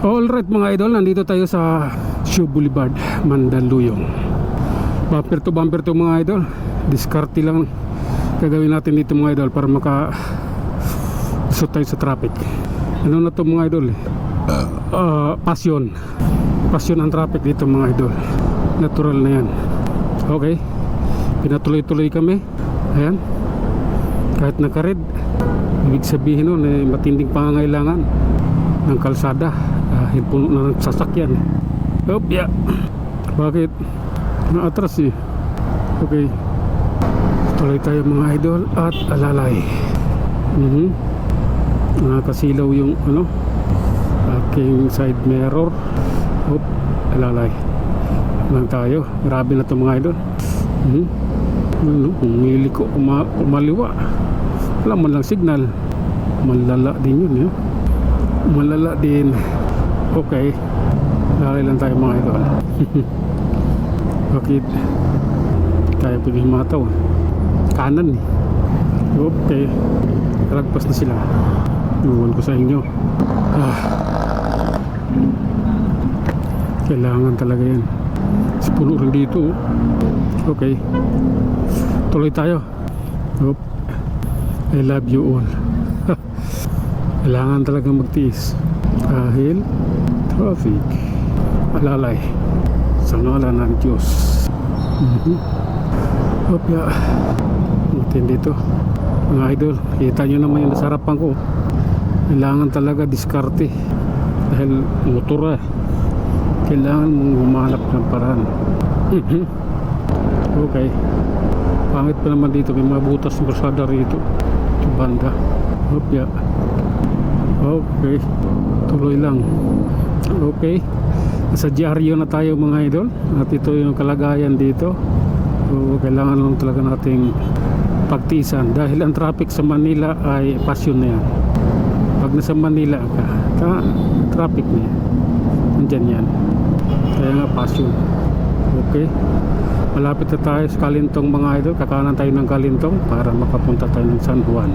Alright mga idol, nandito tayo sa Shaw Boulevard, Mandaluyong. Bumper to mga idol. Diskarte lang gagawin natin dito mga idol para maka-usot tayo sa traffic. Ano na to mga idol? Passion ang traffic dito mga idol. Natural na yan. Okay, pinatuloy-tuloy kami. Ayan, kahit naka-red, ibig sabihin nun matinding pangangailangan ng kalsada dahil puno na ng sasakyan. Yeah. Bakit? Naatras eh. Okay, tuloy tayo mga idol at alalay. Nakasilaw yung aking side mirror. Alalay lang tayo. Grabe na to mga idol. Umili ko umaliwa, wala man lang signal. Malala din yun malala din. Okay, lalay lang tayo mga idol. Bakit tayo pwede mataw kanan eh. Okay, kalagpas na sila. Iwan ko sa inyo. Kailangan talaga yan. Puno rin dito. Okay, tuloy tayo. I love you all. Kailangan talaga magtiis dahil traffic. Alalay sa ngalan ng Diyos. Matindi dito mga idol. Kita nyo naman yung nasa harapan ko. Kailangan talaga diskarte dahil motor kailangan mong humanap ng paraan. Okay, pangit pa naman dito, may mga butas ng krusada rito sa banda. Okay, tuloy lang. Okay, nasa dyaryo na tayo mga idol at ito yung kalagayan dito. So, kailangan lang talaga nating pagtiisan dahil ang traffic sa Manila ay pasyon na yan. Pag nasa Manila ka, traffic na yan, nandyan yan, kaya nga pasyon. Okay, malapit na tayo sa Kalintong mga idol. Kakanan tayo ng Kalintong para makapunta tayo ng San Juan.